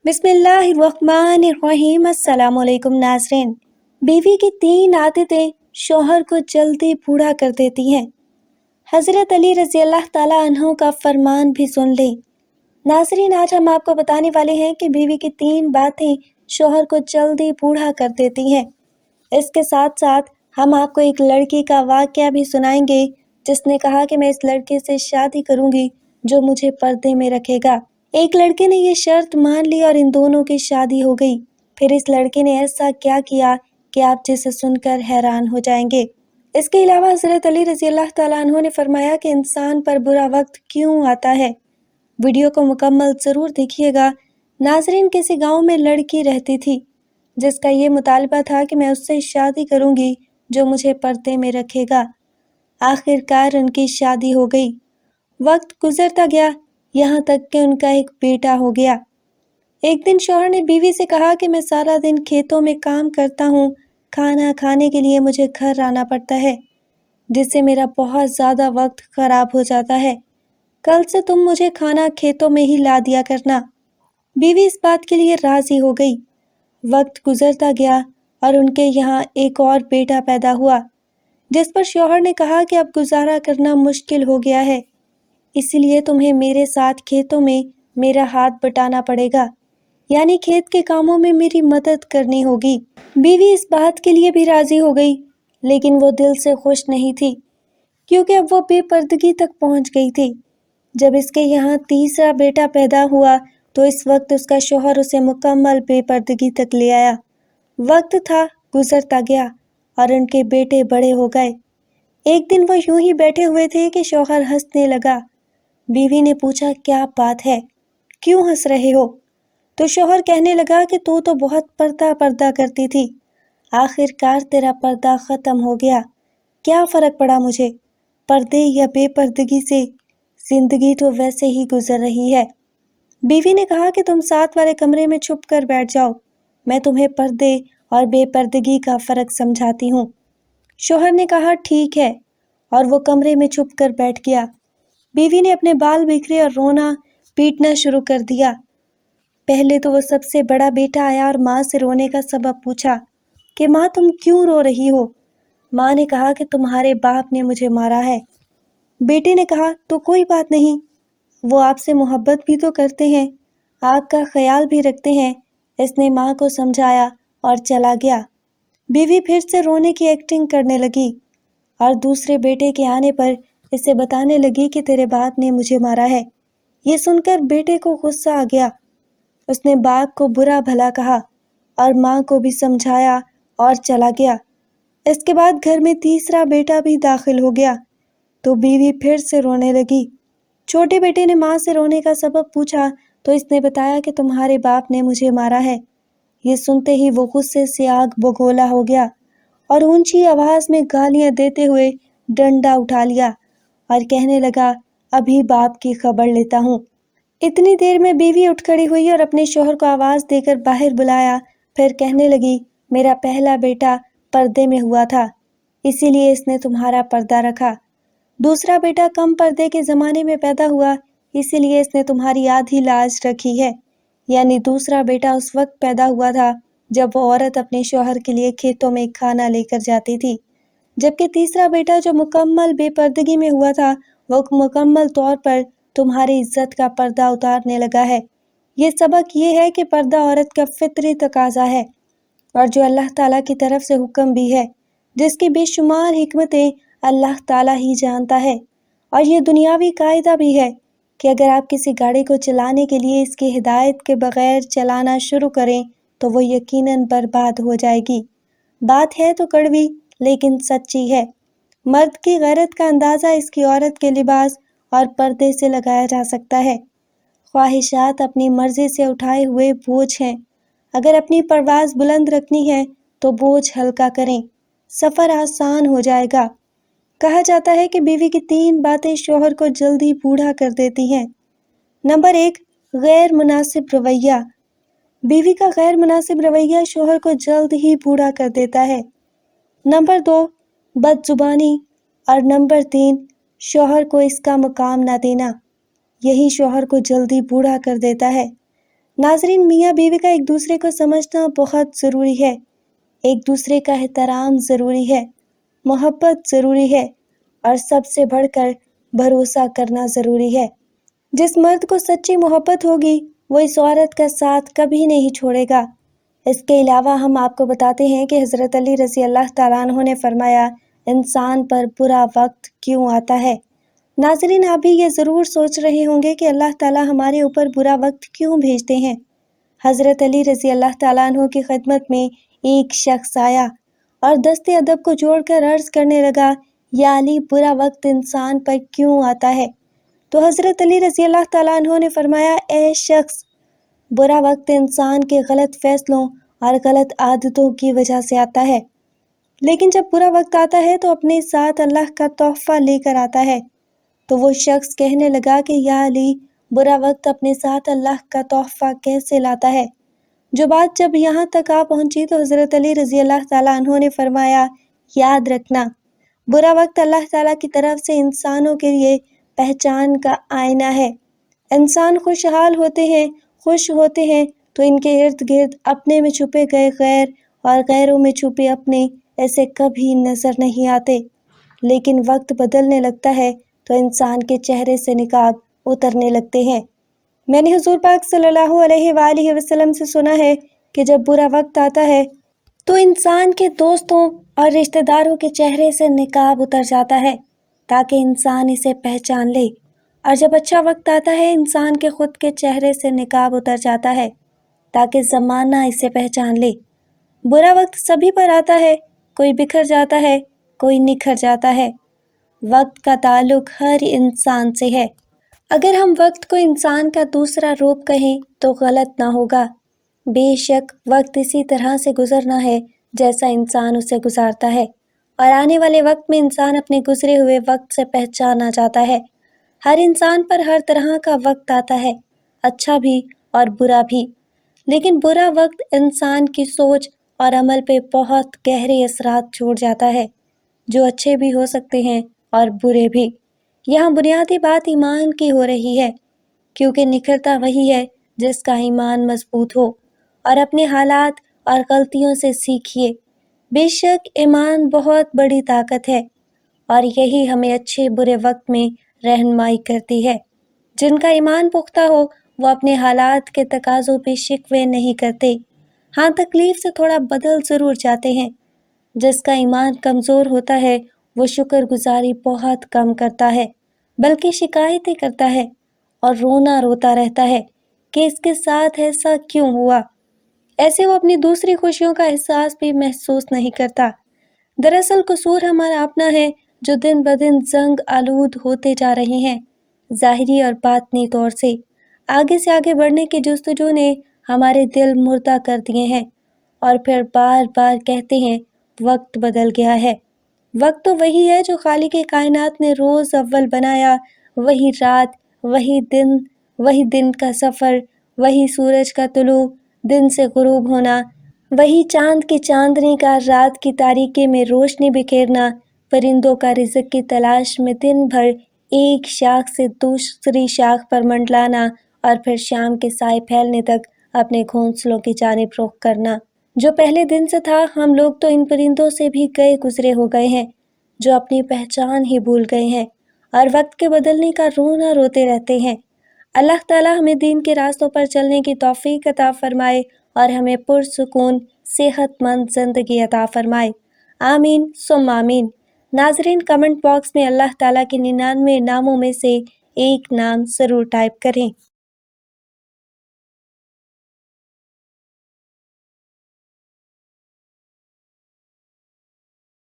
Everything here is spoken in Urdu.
بسم اللہ الرحمن الرحیم۔ السلام علیکم ناظرین۔ بیوی کی 3 عادتیں شوہر کو جلدی بوڑھا کر دیتی ہیں۔ حضرت علی رضی اللہ تعالیٰ عنہ کا فرمان بھی سن لیں۔ ناظرین، آج ہم آپ کو بتانے والے ہیں کہ بیوی کی 3 باتیں شوہر کو جلدی بوڑھا کر دیتی ہیں۔ اس کے ساتھ ساتھ ہم آپ کو ایک لڑکی کا واقعہ بھی سنائیں گے جس نے کہا کہ میں اس لڑکے سے شادی کروں گی جو مجھے پردے میں رکھے گا۔ ایک لڑکے نے یہ شرط مان لی اور ان دونوں کی شادی ہو گئی۔ پھر اس لڑکے نے ایسا کیا کیا کہ آپ جسے سن کر حیران ہو جائیں گے۔ اس کے علاوہ حضرت علی رضی اللہ تعالیٰ عنہ نے فرمایا کہ انسان پر برا وقت کیوں آتا ہے۔ ویڈیو کو مکمل ضرور دیکھیے گا۔ ناظرین، کسی گاؤں میں لڑکی رہتی تھی جس کا یہ مطالبہ تھا کہ میں اس سے شادی کروں گی جو مجھے پردے میں رکھے گا۔ آخر کار ان کی شادی ہو گئی۔ وقت گزرتا گیا، یہاں تک کہ ان کا ایک بیٹا ہو گیا۔ ایک دن شوہر نے بیوی سے کہا کہ میں سارا دن کھیتوں میں کام کرتا ہوں، کھانا کھانے کے لیے مجھے گھر آنا پڑتا ہے، جس سے میرا بہت زیادہ وقت خراب ہو جاتا ہے۔ کل سے تم مجھے کھانا کھیتوں میں ہی لا دیا کرنا۔ بیوی اس بات کے لیے راضی ہو گئی۔ وقت گزرتا گیا اور ان کے یہاں ایک اور بیٹا پیدا ہوا، جس پر شوہر نے کہا کہ اب گزارا کرنا مشکل ہو گیا ہے، اسی لیے تمہیں میرے ساتھ کھیتوں میں میرا ہاتھ بٹانا پڑے گا، یعنی کھیت کے کاموں میں میری مدد کرنی ہوگی۔ بیوی اس بات کے لیے بھی راضی ہو گئی، لیکن وہ دل سے خوش نہیں تھی، کیونکہ اب وہ بے پردگی تک پہنچ گئی تھی۔ جب اس کے یہاں تیسرا بیٹا پیدا ہوا تو اس وقت اس کا شوہر اسے مکمل بے پردگی تک لے آیا۔ وقت تھا، گزرتا گیا اور ان کے بیٹے بڑے ہو گئے۔ ایک دن وہ یوں ہی بیٹھے ہوئے تھے کہ شوہر ہنسنے لگا۔ بیوی نے پوچھا، کیا بات ہے؟ کیوں ہنس رہے ہو؟ تو شوہر کہنے لگا کہ تو بہت پردہ کرتی تھی، آخر کار تیرا پردہ ختم ہو گیا۔ کیا فرق پڑا مجھے، پردے یا بے پردگی سے؟ زندگی تو ویسے ہی گزر رہی ہے۔ بیوی نے کہا کہ تم ساتھ والے کمرے میں چھپ کر بیٹھ جاؤ، میں تمہیں پردے اور بے پردگی کا فرق سمجھاتی ہوں۔ شوہر نے کہا ٹھیک ہے، اور وہ کمرے میں چھپ کر بیٹھ گیا۔ بیوی نے اپنے بال بکھرے اور رونا پیٹنا شروع کر دیا۔ پہلے تو وہ سب سے بڑا بیٹا آیا اور ماں سے رونے کا سبب پوچھا کہ ماں تم کیوں رو رہی ہو؟ ماں نے کہا کہ تمہارے باپ نے مجھے مارا ہے۔ بیٹے نے کہا تو کوئی بات نہیں، وہ آپ سے محبت بھی تو کرتے ہیں، آپ کا خیال بھی رکھتے ہیں۔ اس نے ماں کو سمجھایا اور چلا گیا۔ بیوی پھر سے رونے کی ایکٹنگ کرنے لگی اور دوسرے بیٹے کے آنے پر اسے بتانے لگی کہ تیرے باپ نے مجھے مارا ہے۔ یہ سن کر بیٹے کو غصہ آ گیا۔ اس نے باپ کو برا بھلا کہا اور ماں کو بھی سمجھایا اور چلا گیا۔ اس کے بعد گھر میں تیسرا بیٹا بھی داخل ہو گیا تو بیوی پھر سے رونے لگی۔ چھوٹے بیٹے نے ماں سے رونے کا سبب پوچھا تو اس نے بتایا کہ تمہارے باپ نے مجھے مارا ہے۔ یہ سنتے ہی وہ غصے سے آگ بگولا ہو گیا اور اونچی آواز میں گالیاں دیتے ہوئے ڈنڈا اٹھا لیا اور کہنے لگا، ابھی باپ کی خبر لیتا ہوں۔ اتنی دیر میں بیوی اٹھ کھڑی ہوئی اور اپنے شوہر کو آواز دے کر باہر بلایا، پھر کہنے لگی، میرا پہلا بیٹا پردے میں ہوا تھا، اسی لیے اس نے تمہارا پردہ رکھا۔ دوسرا بیٹا کم پردے کے زمانے میں پیدا ہوا، اسی لیے اس نے تمہاری آدھی لاج رکھی ہے، یعنی دوسرا بیٹا اس وقت پیدا ہوا تھا جب وہ عورت اپنے شوہر کے لیے کھیتوں میں کھانا لے کر جاتی تھی، جبکہ تیسرا بیٹا جو مکمل بے پردگی میں ہوا تھا وہ مکمل طور پر تمہاری عزت کا پردہ اتارنے لگا ہے۔ یہ سبق یہ ہے کہ پردہ عورت کا فطری تقاضا ہے اور جو اللہ تعالیٰ کی طرف سے حکم بھی ہے، جس کی بے شمار حکمتیں اللہ تعالیٰ ہی جانتا ہے۔ اور یہ دنیاوی قاعدہ بھی ہے کہ اگر آپ کسی گاڑی کو چلانے کے لیے اس کی ہدایت کے بغیر چلانا شروع کریں تو وہ یقیناً برباد ہو جائے گی۔ بات ہے تو کڑوی لیکن سچی ہے۔ مرد کی غیرت کا اندازہ اس کی عورت کے لباس اور پردے سے لگایا جا سکتا ہے۔ خواہشات اپنی مرضی سے اٹھائے ہوئے بوجھ ہیں، اگر اپنی پرواز بلند رکھنی ہے تو بوجھ ہلکا کریں، سفر آسان ہو جائے گا۔ کہا جاتا ہے کہ بیوی کی 3 باتیں شوہر کو جلدی بوڑھا کر دیتی ہیں۔ نمبر 1، غیر مناسب رویہ۔ بیوی کا غیر مناسب رویہ شوہر کو جلد ہی بوڑھا کر دیتا ہے۔ نمبر 2، بد زبانی، اور نمبر 3، شوہر کو اس کا مقام نہ دینا، یہی شوہر کو جلدی بوڑھا کر دیتا ہے۔ ناظرین، میاں بیوی کا ایک دوسرے کو سمجھنا بہت ضروری ہے، ایک دوسرے کا احترام ضروری ہے، محبت ضروری ہے، اور سب سے بڑھ کر بھروسہ کرنا ضروری ہے۔ جس مرد کو سچی محبت ہوگی وہ اس عورت کا ساتھ کبھی نہیں چھوڑے گا۔ اس کے علاوہ ہم آپ کو بتاتے ہیں کہ حضرت علی رضی اللہ تعالیٰ عنہ نے فرمایا، انسان پر برا وقت کیوں آتا ہے؟ ناظرین، آپ بھی یہ ضرور سوچ رہے ہوں گے کہ اللہ تعالیٰ ہمارے اوپر برا وقت کیوں بھیجتے ہیں۔ حضرت علی رضی اللہ تعالیٰ عنہ کی خدمت میں ایک شخص آیا اور دست ادب کو جوڑ کر عرض کرنے لگا، یا علی، برا وقت انسان پر کیوں آتا ہے؟ تو حضرت علی رضی اللہ تعالیٰ عنہ نے فرمایا، اے شخص، برا وقت انسان کے غلط فیصلوں اور غلط عادتوں کی وجہ سے آتا ہے، لیکن جب برا وقت آتا ہے تو اپنے ساتھ اللہ کا تحفہ لے کر آتا ہے۔ تو وہ شخص کہنے لگا کہ یا علی، برا وقت اپنے ساتھ اللہ کا تحفہ کیسے لاتا ہے؟ جو بات جب یہاں تک آ پہنچی تو حضرت علی رضی اللہ تعالیٰ عنہ نے فرمایا، یاد رکھنا، برا وقت اللہ تعالیٰ کی طرف سے انسانوں کے لیے پہچان کا آئینہ ہے۔ انسان خوشحال ہوتے ہیں، خوش ہوتے ہیں تو ان کے ارد گرد اپنے میں چھپے گئے غیر اور غیروں میں چھپے اپنے ایسے کبھی نظر نہیں آتے، لیکن وقت بدلنے لگتا ہے تو انسان کے چہرے سے نقاب اترنے لگتے ہیں۔ میں نے حضور پاک صلی اللہ علیہ وآلہ وسلم سے سنا ہے کہ جب برا وقت آتا ہے تو انسان کے دوستوں اور رشتہ داروں کے چہرے سے نقاب اتر جاتا ہے تاکہ انسان اسے پہچان لے، اور جب اچھا وقت آتا ہے انسان کے خود کے چہرے سے نقاب اتر جاتا ہے تاکہ زمانہ اسے پہچان لے۔ برا وقت سبھی پر آتا ہے، کوئی بکھر جاتا ہے، کوئی نکھر جاتا ہے۔ وقت کا تعلق ہر انسان سے ہے۔ اگر ہم وقت کو انسان کا دوسرا روپ کہیں تو غلط نہ ہوگا۔ بے شک وقت اسی طرح سے گزرنا ہے جیسا انسان اسے گزارتا ہے، اور آنے والے وقت میں انسان اپنے گزرے ہوئے وقت سے پہچانا جاتا ہے۔ ہر انسان پر ہر طرح کا وقت آتا ہے، اچھا بھی اور برا بھی، لیکن برا وقت انسان کی سوچ اور عمل پہ بہت گہرے اثرات چھوڑ جاتا ہے، جو اچھے بھی ہو سکتے ہیں اور برے بھی۔ یہاں بنیادی بات ایمان کی ہو رہی ہے، کیونکہ نکھرتا وہی ہے جس کا ایمان مضبوط ہو، اور اپنے حالات اور غلطیوں سے سیکھیے۔ بے شک ایمان بہت بڑی طاقت ہے، اور یہی ہمیں اچھے برے وقت میں رہنمائی کرتی ہے۔ جن کا ایمان پختہ ہو وہ اپنے حالات کے تقاضوں پہ شکوے نہیں کرتے، ہاں تکلیف سے تھوڑا بدل ضرور جاتے ہیں۔ جس کا ایمان کمزور ہوتا ہے وہ شکر گزاری بہت کم کرتا ہے، بلکہ شکایتیں کرتا ہے اور رونا روتا رہتا ہے کہ اس کے ساتھ ایسا کیوں ہوا۔ ایسے وہ اپنی دوسری خوشیوں کا احساس بھی محسوس نہیں کرتا۔ دراصل قصور ہمارا اپنا ہے جو دن بدن زنگ آلود ہوتے جا رہے ہیں، ظاہری اور باطنی طور سے۔ آگے بڑھنے کی جستجو نے ہمارے دل مردہ کر دیے ہیں، اور پھر بار بار کہتے ہیں وقت بدل گیا ہے۔ وقت تو وہی ہے جو خالق کائنات نے روز اول بنایا، وہی رات، وہی دن کا سفر، وہی سورج کا طلوع، دن سے غروب ہونا، وہی چاند کی چاندنی کا رات کی تاریکی میں روشنی بکھیرنا، پرندوں کا رزق کی تلاش میں دن بھر ایک شاخ سے دوسری شاخ پر منڈلانا، اور پھر شام کے سائے پھیلنے تک اپنے گھونسلوں کی جانب رخ کرنا۔ جو پہلے دن سے تھا، ہم لوگ تو ان پرندوں سے بھی گئے گزرے ہو گئے ہیں، جو اپنی پہچان ہی بھول گئے ہیں، اور وقت کے بدلنے کا رونا روتے رہتے ہیں۔ اللہ تعالیٰ ہمیں دین کے راستوں پر چلنے کی توفیق عطا فرمائے اور ہمیں پرسکون صحت مند زندگی عطا فرمائے، آمین ثم آمین۔ ناظرین، کمنٹ باکس میں اللہ تعالیٰ کے 99 ناموں میں سے ایک نام ضرور ٹائپ کریں۔